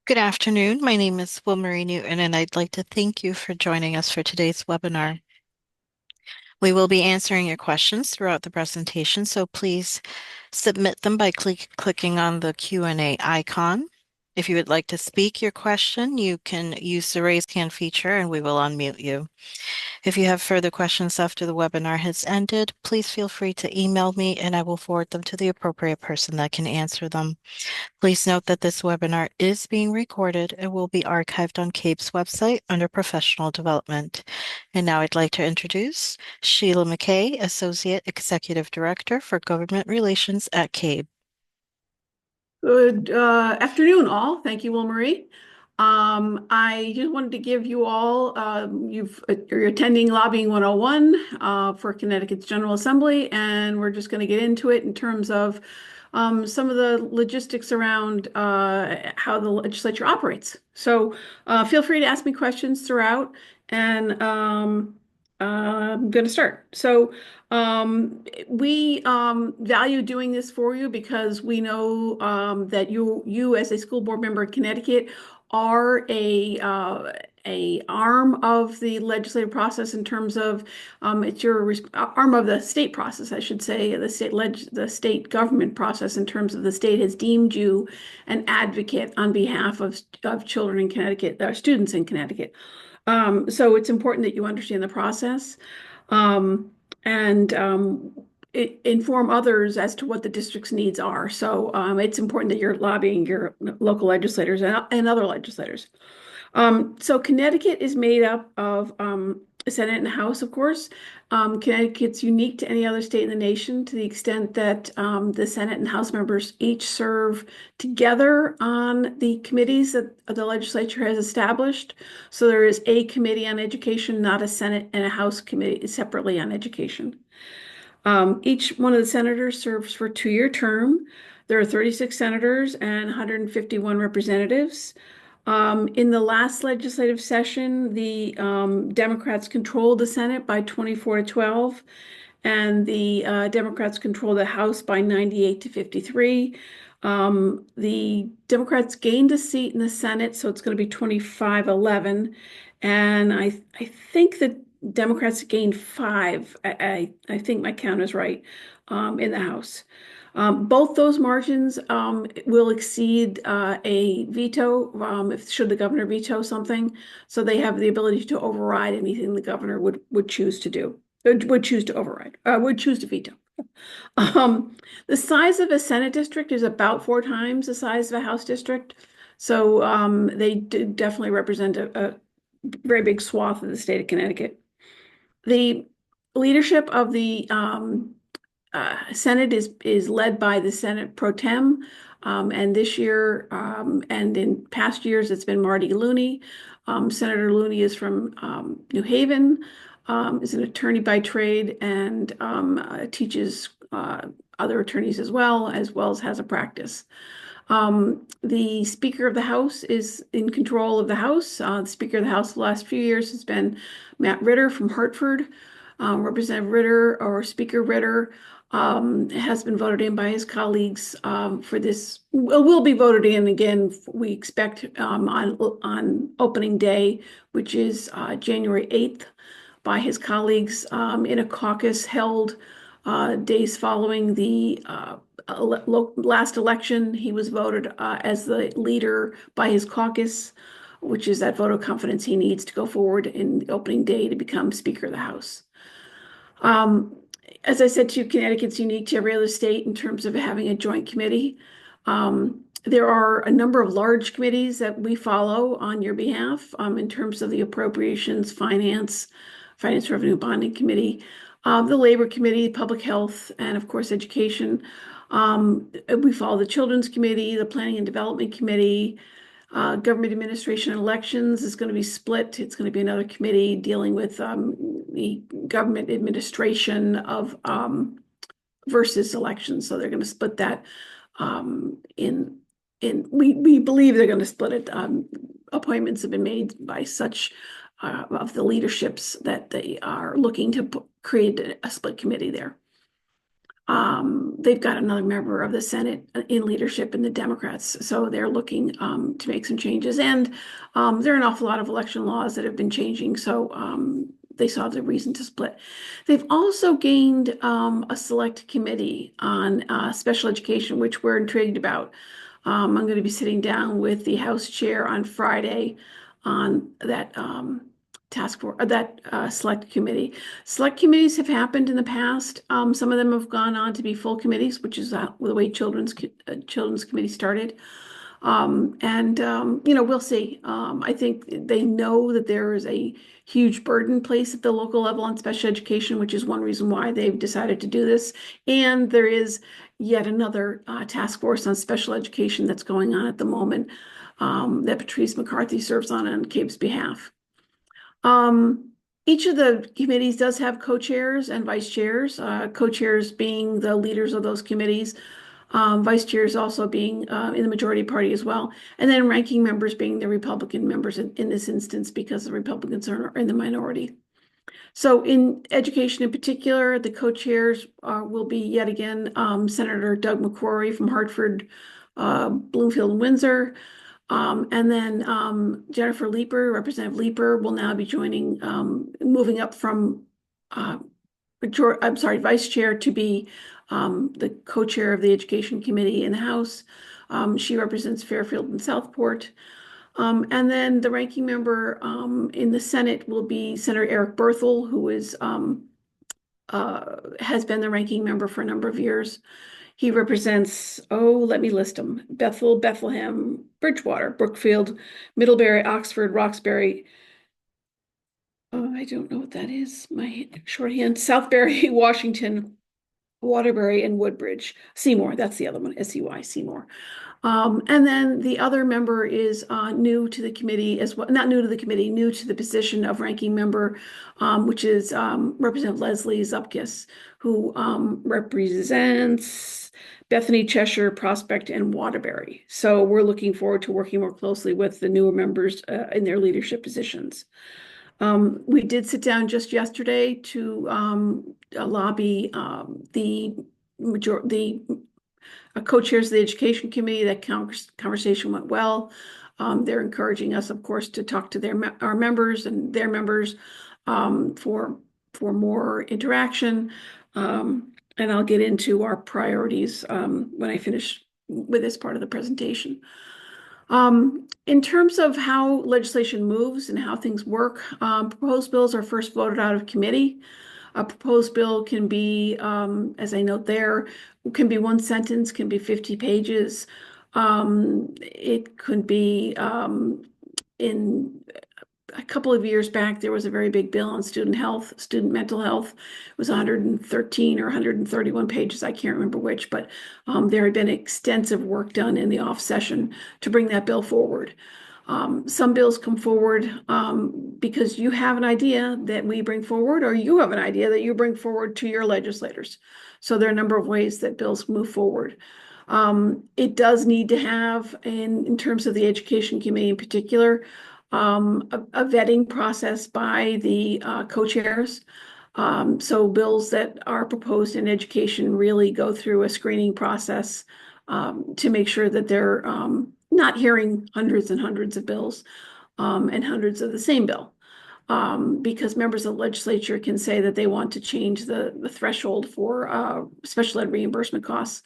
Good afternoon. My name is Will Marie Newton, and I'd like to thank you for joining us for today's webinar. We will be answering your questions throughout the presentation, so please submit them by clicking on the Q&A icon. If you would like to speak your question, you can use the raise hand feature and we will unmute you. If you have further questions after the webinar has ended, please feel free to email me and I will forward them to the appropriate person that can answer them. Please note that this webinar is being recorded and will be archived on CABE's website under Professional Development. And now I'd like to introduce Sheila McKay, Associate Executive Director for Government Relations at CABE. Good afternoon, all. Thank you, Will Marie. I just wanted to give you all, you're attending Lobbying 101 for Connecticut's General Assembly, and we're just going to get into it in terms of some of the logistics around how the legislature operates. So feel free to ask me questions throughout, and I'm going to start. So we value doing this for you because we know that you as a school board member in Connecticut are a arm of the legislative process in terms of it's your arm of the state process, I should say, the state government process in terms of the state has deemed you an advocate on behalf of children in Connecticut, students in Connecticut. So it's important that you understand the process. And inform others as to what the district's needs are. So it's important that you're lobbying your local legislators and other legislators. So Connecticut is made up of a Senate and a House, of course. Connecticut's unique to any other state in the nation to the extent that the Senate and House members each serve together on the committees that the legislature has established. So there is a committee on education, not a Senate and a House committee separately on education. Each one of the senators serves for a 2-year term. There are 36 senators and 151 representatives. In the last legislative session, the Democrats controlled the Senate by 24-12, and the Democrats controlled the House by 98-53. The Democrats gained a seat in the Senate, so it's going to be 25-11. And I think that Democrats gained 5. I think my count is right in the House. Both those margins will exceed a veto should the governor veto something. So they have the ability to override anything the governor would choose to do, would choose to override, would choose to veto. The size of a Senate district is about 4 times the size of a House district. So they definitely represent a very big swath of the state of Connecticut. The leadership of the Senate is led by the Senate Pro Tem, and this year and in past years it's been Marty Looney. Senator Looney is from New Haven, is an attorney by trade, and teaches other attorneys as well as has a practice. The Speaker of the House is in control of the House. The Speaker of the House the last few years has been Matt Ritter from Hartford. Representative Ritter or Speaker Ritter has been voted in by his colleagues for this, will be voted in again, we expect on opening day, which is January 8th, by his colleagues in a caucus held days following the last election. He was voted as the leader by his caucus, which is that vote of confidence he needs to go forward in the opening day to become Speaker of the House. As I said to you, Connecticut's unique to every other state in terms of having a joint committee. There are a number of large committees that we follow on your behalf in terms of the Appropriations, Finance Revenue Bonding Committee, the Labor Committee, Public Health, and of course, Education. We follow the Children's Committee, the Planning and Development Committee. Government Administration and Elections is going to be split. It's going to be another committee dealing with the government administration of versus elections. So they're going to split that we believe they're going to split it. Appointments have been made by such of the leaderships that they are looking to create a split committee there. They've got another member of the Senate in leadership in the Democrats, so they're looking to make some changes. And there are an awful lot of election laws that have been changing, so they saw the reason to split. They've also gained a select committee on special education, which we're intrigued about. I'm going to be sitting down with the House chair on Friday on that task force, that select committee. Select committees have happened in the past. Some of them have gone on to be full committees, which is the way Children's Committee started. We'll see. I think they know that there is a huge burden placed at the local level on special education, which is one reason why they've decided to do this. And there is yet another task force on special education that's going on at the moment that Patrice McCarthy serves on CABE's behalf. Each of the committees does have co-chairs and vice chairs, co-chairs being the leaders of those committees, vice chairs also being in the majority party as well, and then ranking members being the Republican members in this instance because the Republicans are in the minority. So in education in particular, the co-chairs will be yet again Senator Doug McCrory from Hartford, Bloomfield, and Windsor. And then Jennifer Leeper, Representative Leeper, will now be joining, moving up from, vice chair to be the co-chair of the Education Committee in the House. She represents Fairfield and Southport. And then the ranking member in the Senate will be Senator Eric Berthel, who has been the ranking member for a number of years. He represents, let me list them: Bethel, Bethlehem, Bridgewater, Brookfield, Middlebury, Oxford, Roxbury. Oh, I don't know what that is. My shorthand. Southbury, Washington, Waterbury, and Woodbridge. Seymour, that's the other one, SEY, Seymour. And then the other member is new to the committee as well, not new to the committee, new to the position of ranking member, which is Representative Leslie Zupkis, who represents Bethany, Cheshire, Prospect, and Waterbury. So we're looking forward to working more closely with the newer members in their leadership positions. We did sit down just yesterday to lobby the co-chairs of the Education Committee. That conversation went well. They're encouraging us, of course, to talk to our members and their members for more interaction. And I'll get into our priorities when I finish with this part of the presentation. In terms of how legislation moves and how things work, proposed bills are first voted out of committee. A proposed bill can be, as I note there, can be one sentence, can be 50 pages. It could be in a couple of years back, there was a very big bill on student mental health. It was 113 or 131 pages. I can't remember which, but there had been extensive work done in the off session to bring that bill forward. Some bills come forward because you have an idea that we bring forward, or you have an idea that you bring forward to your legislators. So there are a number of ways that bills move forward. It does need to have, in terms of the Education Committee in particular, a vetting process by the co-chairs. So bills that are proposed in education really go through a screening process to make sure that they're not hearing hundreds and hundreds of bills and hundreds of the same bill. Because members of the legislature can say that they want to change the threshold for special ed reimbursement costs.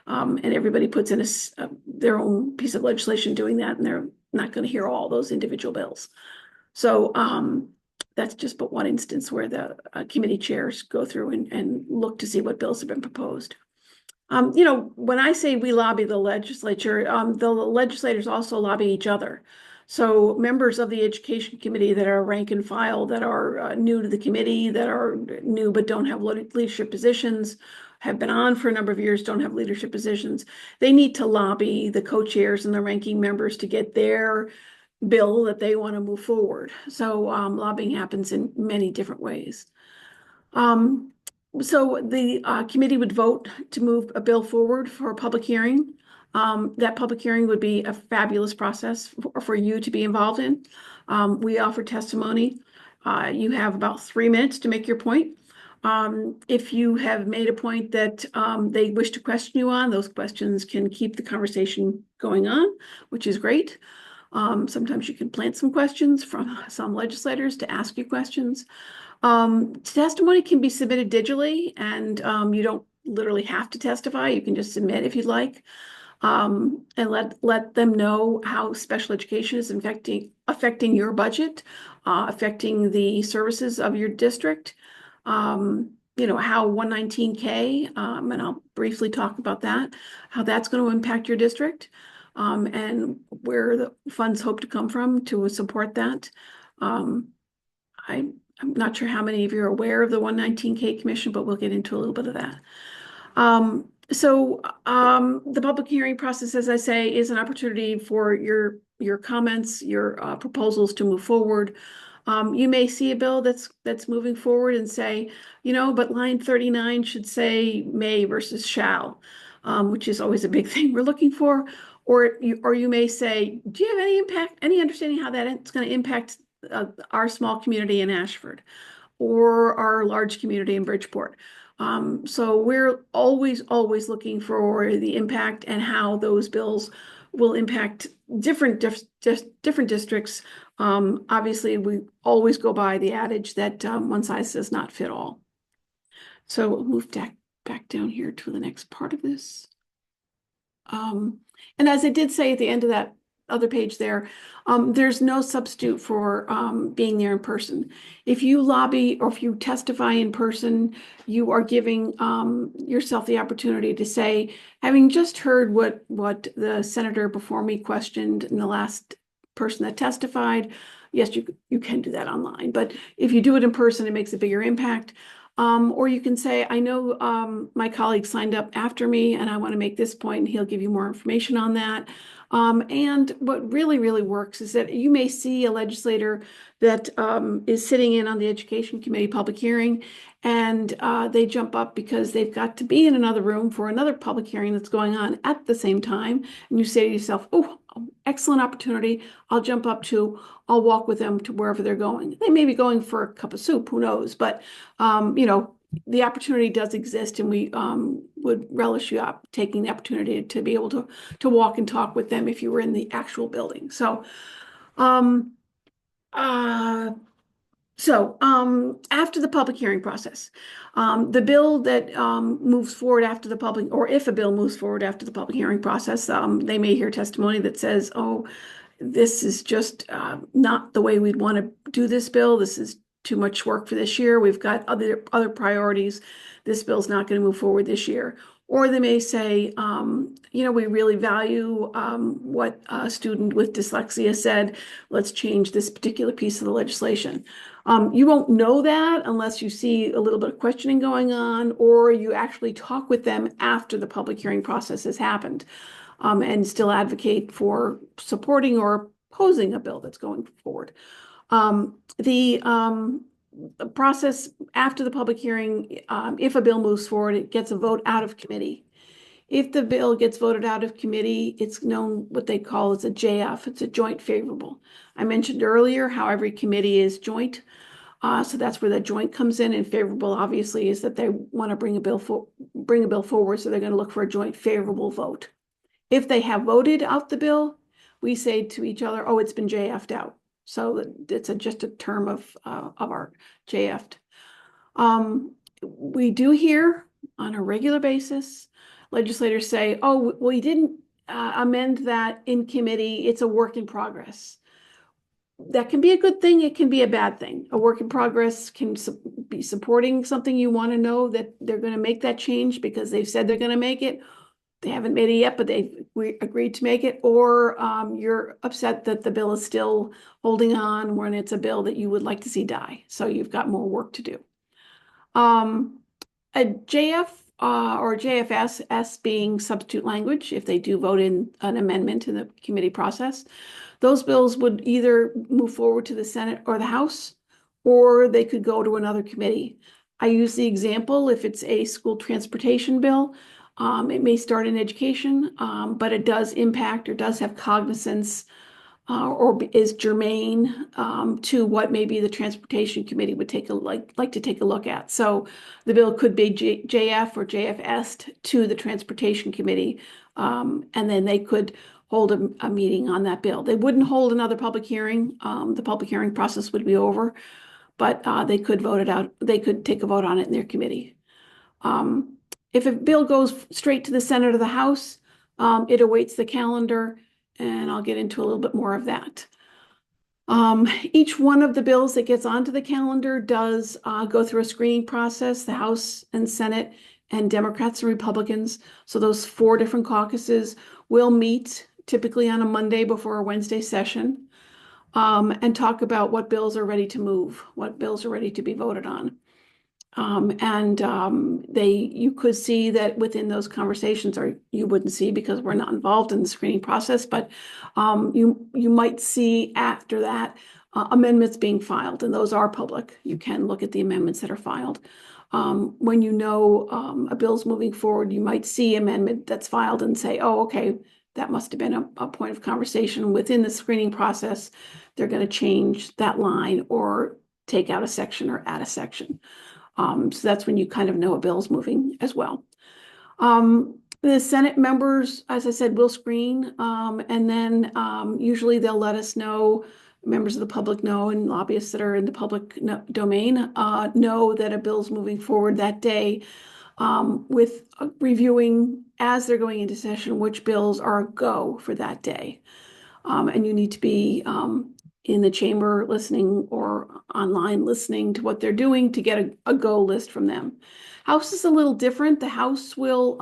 And everybody puts in their own piece of legislation doing that, and they're not going to hear all those individual bills. So that's just but one instance where the committee chairs go through and look to see what bills have been proposed. When I say we lobby the legislature, the legislators also lobby each other. So members of the Education Committee that are rank and file, that are new to the committee, that are new but don't have leadership positions, have been on for a number of years, don't have leadership positions, they need to lobby the co-chairs and the ranking members to get their bill that they want to move forward. So lobbying happens in many different ways. So the committee would vote to move a bill forward for a public hearing. That public hearing would be a fabulous process for you to be involved in. We offer testimony. You have about 3 minutes to make your point. If you have made a point that they wish to question you on, those questions can keep the conversation going on, which is great. Sometimes you can plant some questions from some legislators to ask you questions. Testimony can be submitted digitally, and you don't literally have to testify. You can just submit if you'd like, and let them know how special education is affecting your budget, affecting the services of your district. How 119K, and I'll briefly talk about that, how that's going to impact your district, and where the funds hope to come from to support that. Um, I'm not sure how many of you are aware of the 119K Commission, but we'll get into a little bit of that. The public hearing process, as I say, is an opportunity for your comments, your proposals to move forward. You may see a bill that's moving forward and say, but line 39 should say may versus shall, which is always a big thing we're looking for. Or you may say, do you have any understanding how that's going to impact our small community in Ashford or our large community in Bridgeport? So we're always looking for the impact and how those bills will impact different districts. Obviously, we always go by the adage that one size does not fit all. So we'll move back down here to the next part of this. And as I did say at the end of that other page there's no substitute for being there in person. If you lobby or if you testify in person, you are giving yourself the opportunity to say, having just heard what the senator before me questioned in the last person that testified, yes, you can do that online. But if you do it in person, it makes a bigger impact. Or you can say, I know my colleague signed up after me and I want to make this point, and he'll give you more information on that. And what really works is that you may see a legislator that is sitting in on the Education Committee public hearing, and they jump up because they've got to be in another room for another public hearing that's going on at the same time. And you say to yourself, oh, excellent opportunity. I'll walk with them to wherever they're going. They may be going for a cup of soup, who knows? But, the opportunity does exist, and we would relish you up taking the opportunity to be able to walk and talk with them if you were in the actual building. Um, uh, after the public hearing process, the bill that moves forward after the public, or if a bill moves forward after the public hearing process, they may hear testimony that says, oh, this is just not the way we'd want to do this bill. This is too much work for this year. We've got other priorities. This bill's not going to move forward this year. Or they may say, we really value what a student with dyslexia said. Let's change this particular piece of the legislation. You won't know that unless you see a little bit of questioning going on, or you actually talk with them after the public hearing process has happened, and still advocate for supporting or opposing a bill that's going forward. The process after the public hearing, if a bill moves forward, it gets a vote out of committee. If the bill gets voted out of committee, it's known what they call as a JF. It's a joint favorable. I mentioned earlier how every committee is joint. So that's where the joint comes in, and favorable obviously is that they want to bring a bill forward, so they're going to look for a joint favorable vote. If they have voted out the bill, we say to each other, oh, it's been JF'd out. So it's just a term of art, JF'd. We do hear on a regular basis legislators say, oh, well, you didn't amend that in committee. It's a work in progress. That can be a good thing. It can be a bad thing. A work in progress can be supporting something you want to know that they're going to make that change because they've said they're going to make it. They haven't made it yet, but we agreed to make it. Or you're upset that the bill is still holding on when it's a bill that you would like to see die. So you've got more work to do. A JF or JFS being substitute language, if they do vote in an amendment in the committee process, those bills would either move forward to the Senate or the House, or they could go to another committee. I use the example, if it's a school transportation bill, it may start in education, but it does impact or does have cognizance or is germane to what maybe the Transportation Committee would like to take a look at. So the bill could be JF or JFS to the Transportation Committee, and then they could hold a meeting on that bill. They wouldn't hold another public hearing. The public hearing process would be over, but they could vote it out. They could take a vote on it in their committee. Um, if a bill goes straight to the Senate or the House, it awaits the calendar, and I'll get into a little bit more of that. Each one of the bills that gets onto the calendar does go through a screening process, the House and Senate and Democrats and Republicans. So those four different caucuses will meet typically on a Monday before a Wednesday session, and talk about what bills are ready to move, what bills are ready to be voted on. You could see that within those conversations, or you wouldn't see because we're not involved in the screening process, but you might see after that amendments being filed, and those are public. You can look at the amendments that are filed. When you know a bill's moving forward, you might see amendment that's filed and say, oh, okay, that must have been a point of conversation within the screening process. They're going to change that line or take out a section or add a section. So that's when you kind of know a bill's moving as well. The Senate members, as I said, will screen, and then usually they'll let us know, members of the public know, and lobbyists that are in the public domain know that a bill's moving forward that day, with reviewing as they're going into session which bills are a go for that day. And you need to be in the chamber listening or online listening to what they're doing to get a go list from them. House is a little different. The House will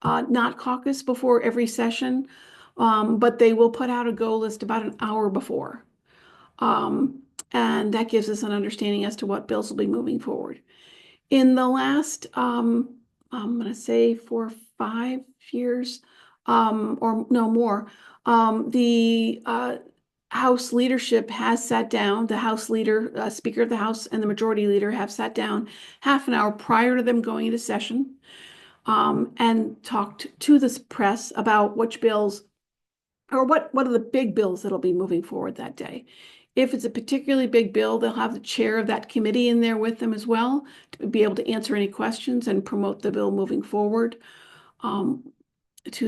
not caucus before every session, but they will put out a go list about an hour before. And that gives us an understanding as to what bills will be moving forward. In the last, I'm going to say 4 or 5 years, or no more, the House leadership has sat down, the House leader, Speaker of the House and the Majority Leader have sat down half an hour prior to them going into session, and talked to the press about which bills, or what are the big bills that'll be moving forward that day. If it's a particularly big bill, they'll have the chair of that committee in there with them as well to be able to answer any questions and promote the bill moving forward to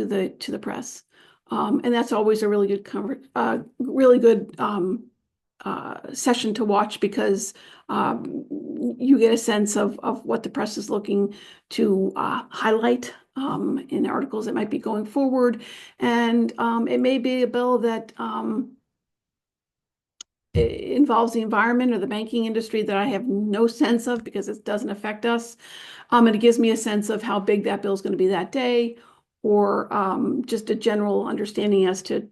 the press. And that's always a really good session to watch, because you get a sense of what the press is looking to highlight in articles that might be going forward. And it may be a bill that involves the environment or the banking industry that I have no sense of because it doesn't affect us. And it gives me a sense of how big that bill is going to be that day, or just a general understanding as to,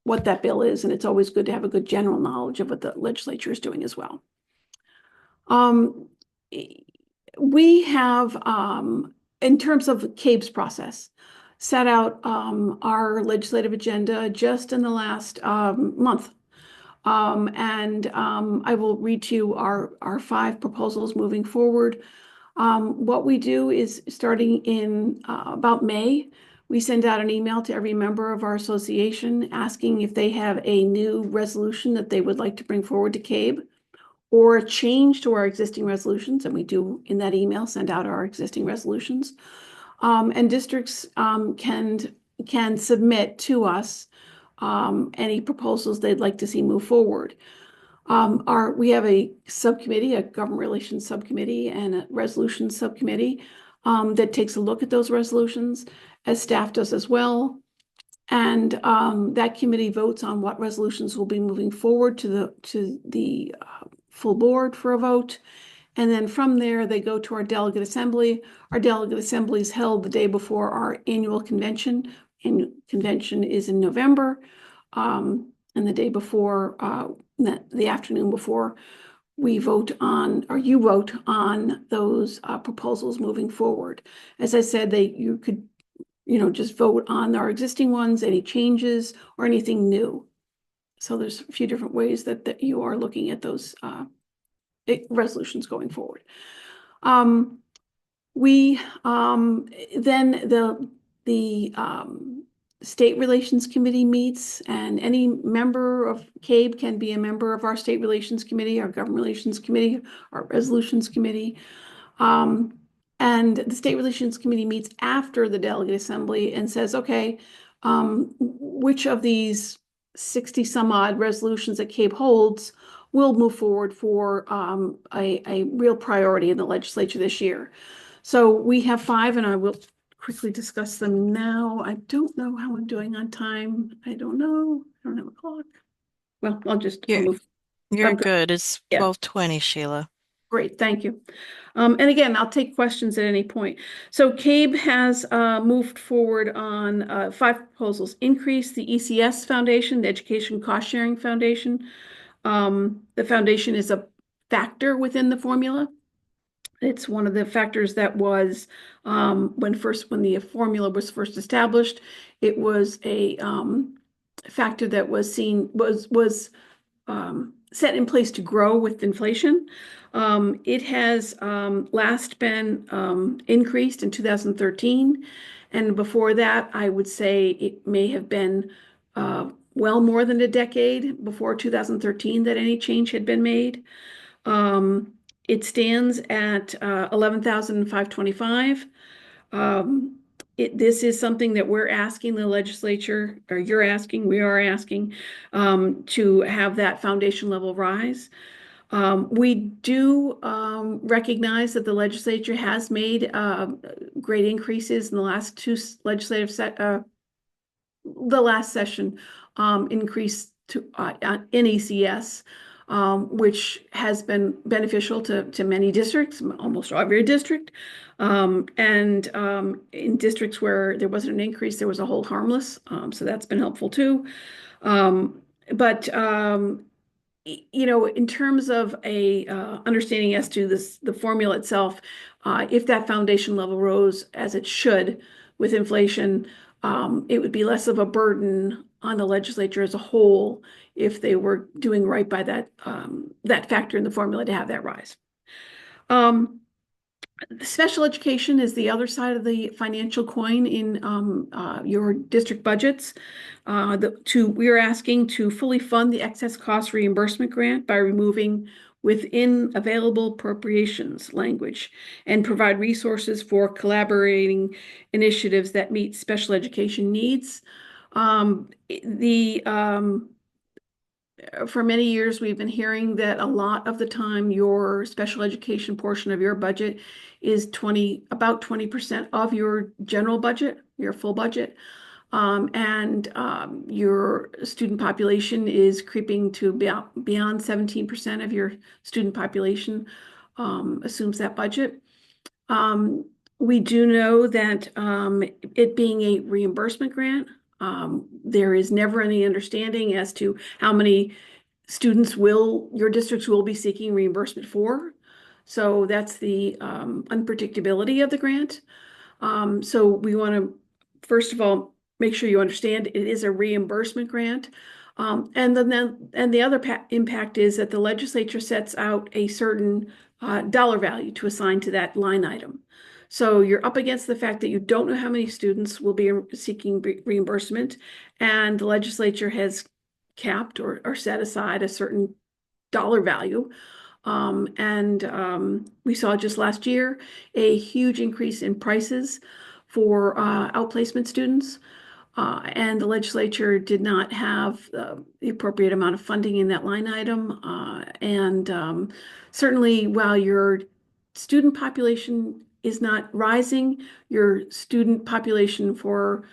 what that bill is. And it's always good to have a good general knowledge of what the legislature is doing as well. We have, in terms of CABE's process, set out our legislative agenda just in the last month. I will read to you our 5 proposals moving forward. What we do is, starting in about May, we send out an email to every member of our association asking if they have a new resolution that they would like to bring forward to CABE, or a change to our existing resolutions. And we do, in that email, send out our existing resolutions. And districts can submit to us any proposals they'd like to see move forward. We have a subcommittee, a government relations subcommittee and a resolutions subcommittee that takes a look at those resolutions, as staff does as well. And that committee votes on what resolutions will be moving forward to the full board for a vote. And then from there, they go to our delegate assembly. Our delegate assembly is held the day before our annual convention. And convention is in November. And the day before, the afternoon before, we vote on, or you vote on those proposals moving forward. As I said, you could, just vote on our existing ones, any changes or anything new. So there's a few different ways that you are looking at those resolutions going forward. We then the State Relations Committee meets, and any member of CABE can be a member of our State Relations Committee, our Government Relations Committee, our Resolutions Committee. Um, and the State Relations Committee meets after the Delegate Assembly and says, okay, which of these 60 some odd resolutions that CABE holds will move forward for a real priority in the legislature this year. So we have five, and I will quickly discuss them now. I don't know how I'm doing on time. I don't know. I don't have a clock. Well, I'll You're move. you're I'm good. good. It's Yeah, 12:20, Sheila. great. Thank you. And again, I'll take questions at any point. So CABE has moved forward on five proposals. Increase the ECS Foundation, the Education Cost Sharing Foundation. The foundation is a factor within the formula. It's one of the factors that was when the formula was first established, it was a factor that was set in place to grow with inflation. It has last been increased in 2013, and before that, I would say it may have been well more than a decade before 2013 that any change had been made. Um, it stands at 11,525. Um, this is something that we're asking the legislature, or you're asking, we are asking, to have that foundation level rise. We do recognize that the legislature has made great increases in the last two the last session increased to in ECS, which has been beneficial to many districts, almost every district. And in districts where there wasn't an increase, there was a hold harmless. So that's been helpful too. But in terms of a understanding as to the formula itself, if that foundation level rose as it should with inflation, it would be less of a burden on the legislature as a whole if they were doing right by that factor in the formula to have that rise. Special education is the other side of the financial coin in your district budgets. We are asking to fully fund the excess cost reimbursement grant by removing within available appropriations language and provide resources for collaborating initiatives that meet special education needs. The For many years, we've been hearing that a lot of the time your special education portion of your budget is about 20% of your general budget, your full budget. And your student population is creeping to beyond 17% of your student population assumes that budget. Um, we do know that it being a reimbursement grant, there is never any understanding as to how many students your districts will be seeking reimbursement for. So that's the unpredictability of the grant. So we want to, first of all, make sure you understand it is a reimbursement grant. And the other impact is that the legislature sets out a certain dollar value to assign to that line item. So you're up against the fact that you don't know how many students will be seeking reimbursement, and the legislature has capped or set aside a certain dollar value. And we saw just last year a huge increase in prices for outplacement students. And the legislature did not have the appropriate amount of funding in that line item. And certainly, while your student population is not rising, your student population for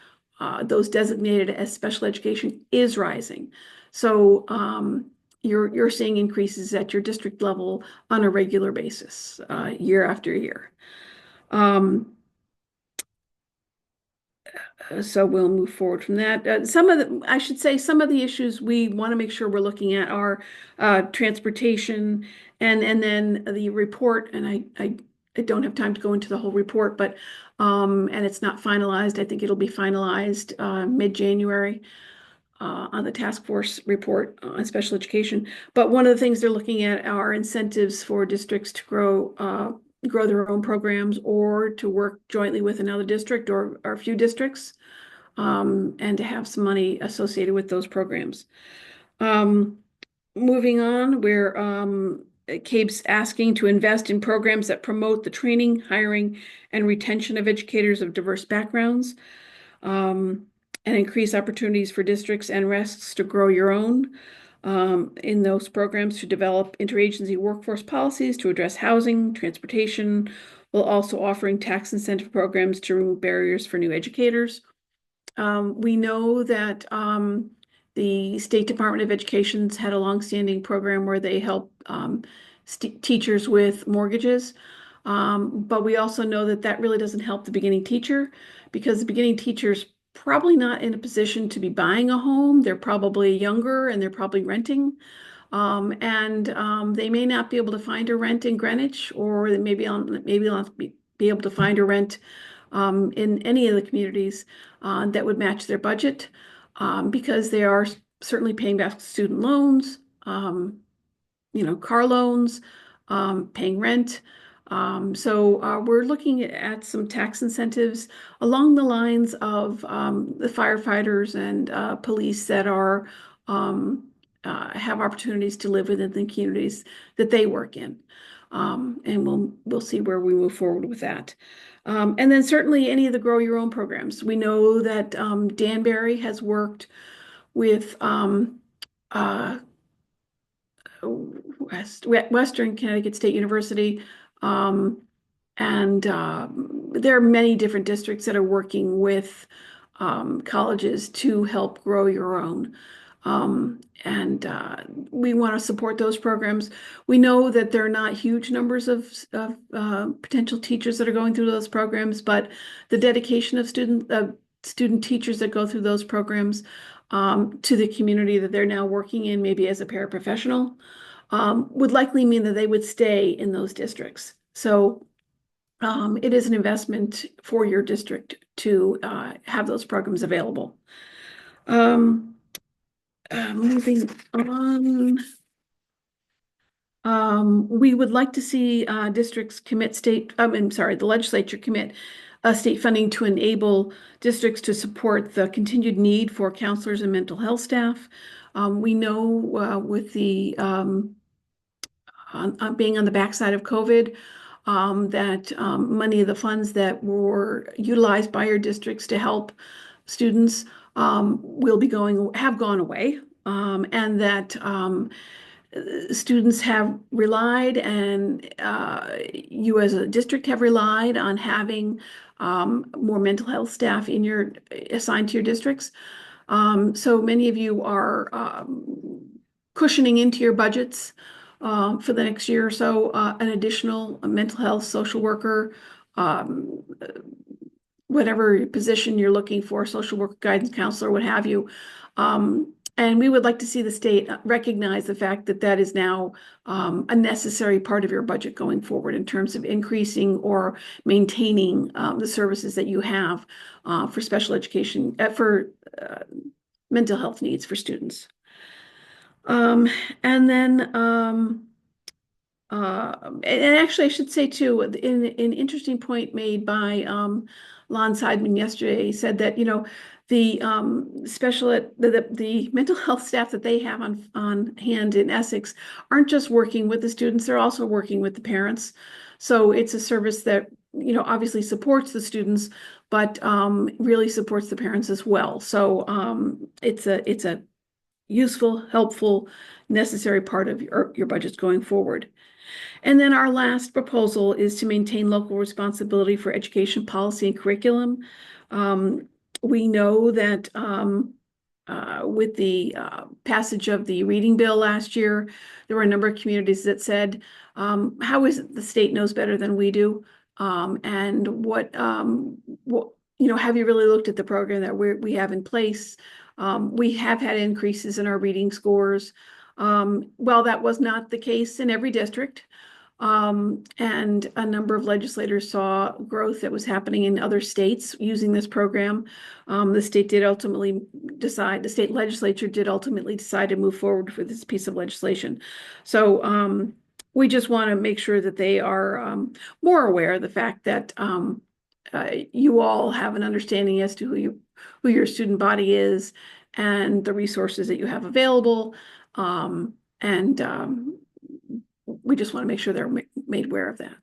those designated as special education is rising. So you're seeing increases at your district level on a regular basis, year after year. So we'll move forward from that. I should say, some of the issues we want to make sure we're looking at are transportation, and then the report. And I don't have time to go into the whole report, but and it's not finalized. I think it'll be finalized mid-January on the task force report on special education. But one of the things they're looking at are incentives for districts to grow their own programs or to work jointly with another district or a few districts. and to have some money associated with those programs. Um, Moving on, where CABE's asking to invest in programs that promote the training, hiring, and retention of educators of diverse backgrounds, um, and increase opportunities for districts and rests to grow your own in those programs to develop interagency workforce policies to address housing, transportation, while also offering tax incentive programs to remove barriers for new educators. We know that the State Department of Education's had a longstanding program where they help teachers with mortgages. But we also know that that really doesn't help the beginning teacher because the beginning teacher's probably not in a position to be buying a home. They're probably younger and they're probably renting. They may not be able to find a rent in Greenwich, or they maybe they'll be able to find a rent in any of the communities that would match their budget because they are certainly paying back student loans, car loans, paying rent. We're looking at some tax incentives along the lines of the firefighters and police that are have opportunities to live within the communities that they work in. And we'll see where we move forward with that. And then certainly any of the Grow Your Own programs. We know that Danbury has worked with uh, Western Connecticut State University. Um, there are many different districts that are working with colleges to help grow your own. We want to support those programs. We know that there are not huge numbers of potential teachers that are going through those programs, but the dedication of student teachers that go through those programs to the community that they're now working in, maybe as a paraprofessional, would likely mean that they would stay in those districts. So it is an investment for your district to have those programs available. Um, Moving on, we would like to see districts commit the legislature commit state funding to enable districts to support the continued need for counselors and mental health staff. We know with the on being on the backside of COVID, that many of the funds that were utilized by your districts to help students have gone away, and that students have relied and you as a district have relied on having more mental health staff assigned to your districts. So many of you are cushioning into your budgets for the next year or so an additional mental health social worker, um, whatever position you're looking for, social worker, guidance counselor, what have you. And we would like to see the state recognize the fact that that is now a necessary part of your budget going forward in terms of increasing or maintaining the services that you have for special education, for mental health needs for students. Um, and then, and actually, I should say too, in an interesting point made by Lon Seidman yesterday, he said that the the mental health staff that they have on hand in Essex aren't just working with the students; they're also working with the parents. So it's a service that obviously supports the students, but really supports the parents as well. So it's a useful, helpful, necessary part of your budgets going forward. And then our last proposal is to maintain local responsibility for education policy and curriculum. Um, we know that with the passage of the reading bill last year, there were a number of communities that said, how is it the state knows better than we do? And have you really looked at the program that we have in place? We have had increases in our reading scores. Well, that was not the case in every district. And a number of legislators saw growth that was happening in other states using this program. The state legislature did ultimately decide to move forward with this piece of legislation. So we just want to make sure that they are more aware of the fact that you all have an understanding as to who your student body is and the resources that you have available. And we just want to make sure they're made aware of that.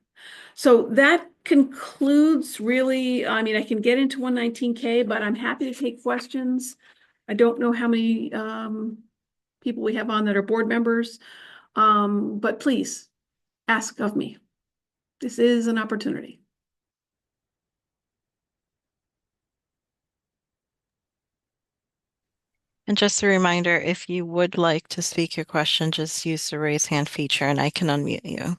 So that concludes really, I mean, I can get into 119K, but I'm happy to take questions. I don't know how many people we have on that are board members, but please ask of me. This is an opportunity. And just a reminder, if you would like to speak your question, just use the raise hand feature and I can unmute you.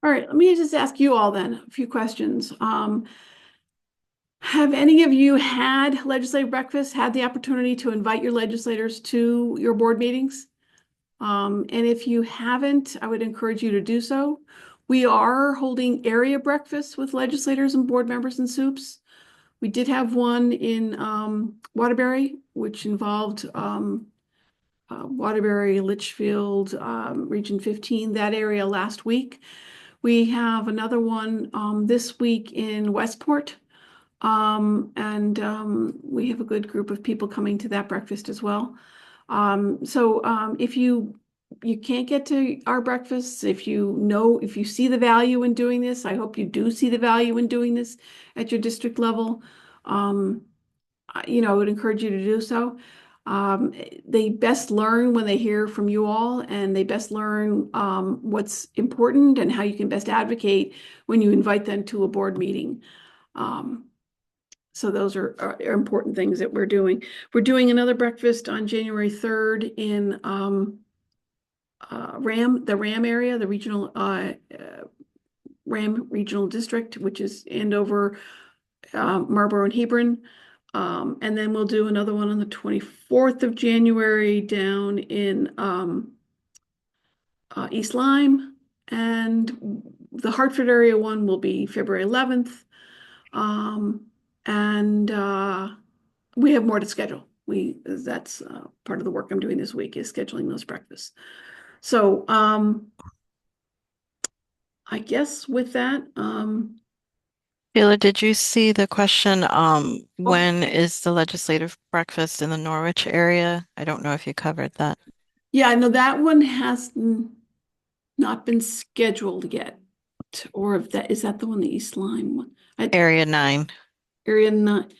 All right, let me just ask you all then a few questions. Have any of you had legislative breakfast, had the opportunity to invite your legislators to your board meetings? And if you haven't, I would encourage you to do so. We are holding area breakfasts with legislators and board members and soups. We did have one in Waterbury, which involved Waterbury, Litchfield, Region 15, that area last week. We have another one this week in Westport. And we have a good group of people coming to that breakfast as well. If you can't get to our breakfasts, if you see the value in doing this, I hope you do see the value in doing this at your district level. I would encourage you to do so. They best learn when they hear from you all, and they best learn what's important and how you can best advocate when you invite them to a board meeting. So those are important things that we're doing. We're doing another breakfast on January 3rd in the RAM area, the regional RAM regional district, which is Andover, Marlborough, and Hebron. And then we'll do another one on the 24th of January down in East Lyme. And the Hartford area one will be February 11th. And we have more to schedule. That's part of the work I'm doing this week is scheduling those breakfasts. So I guess with that, Sheila, did you see the question, oh, when is the legislative breakfast in the Norwich area? I don't know if you covered that. yeah, I know that one has not been scheduled yet. Or if that is that the one, the East Lyme one? Area 9. Area 9.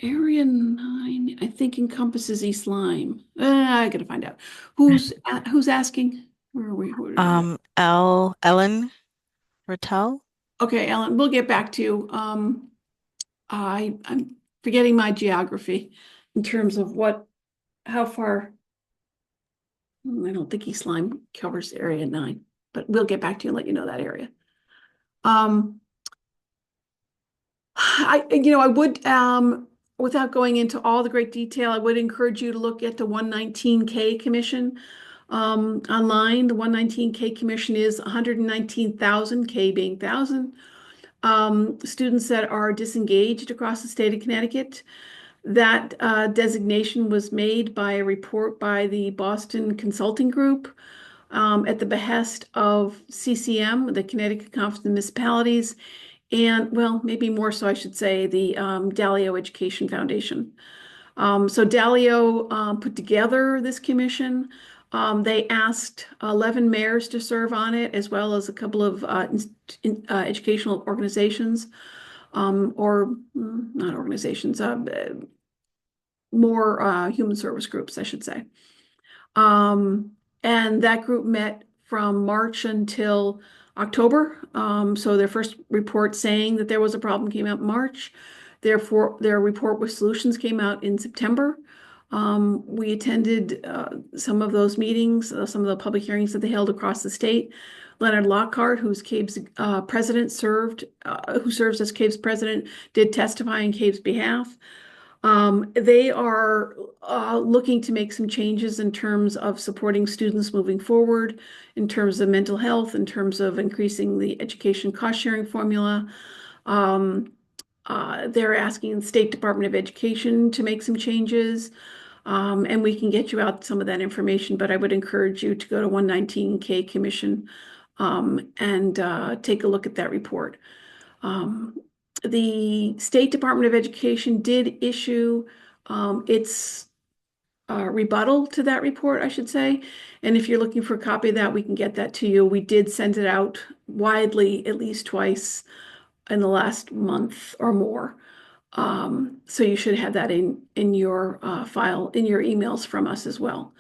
Area 9, I think encompasses East Lyme. I gotta find out. Who's asking? Where are we? Where did we go? Ellen Rattel? Okay, Ellen, we'll get back to you. I'm forgetting my geography in terms of how far. I don't think East Lyme covers area 9, but we'll get back to you and let you know that area. I would, without going into all the great detail, I would encourage you to look at the 119K Commission online. The 119K Commission is 119,000, K being 1,000, students that are disengaged across the state of Connecticut. That designation was made by a report by the Boston Consulting Group at the behest of CCM, the Connecticut Conference of Municipalities, and, well, maybe more so, I should say, the Dalio Education Foundation. So Dalio put together this commission. They asked 11 mayors to serve on it, as well as a couple of educational organizations, or not organizations, more human service groups, I should say. And that group met from March until October. So their first report saying that there was a problem came out in March. Therefore, their report with solutions came out in September. We attended some of those meetings, some of the public hearings that they held across the state. Leonard Lockhart, who's CABE's president, who serves as CABE's president, did testify on CABE's behalf. They are looking to make some changes in terms of supporting students moving forward, in terms of mental health, in terms of increasing the education cost sharing formula. Um, they're asking the State Department of Education to make some changes, and we can get you out some of that information, but I would encourage you to go to 119K Commission and take a look at that report. Um, the State Department of Education did issue its rebuttal to that report, I should say. And if you're looking for a copy of that, we can get that to you. We did send it out widely at least twice in the last month or more. So you should have that in your file, in your emails from us as well.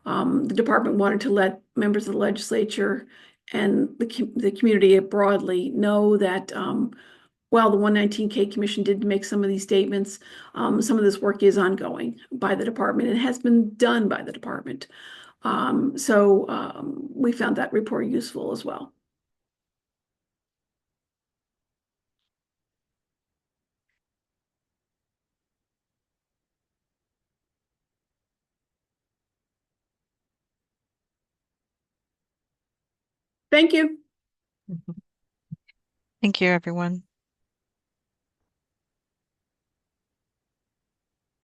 The department wanted to let members of the legislature and the community broadly know that while the 119K Commission did make some of these statements, some of this work is ongoing by the department and has been done by the department. We found that report useful as well. Thank you. Thank you, everyone.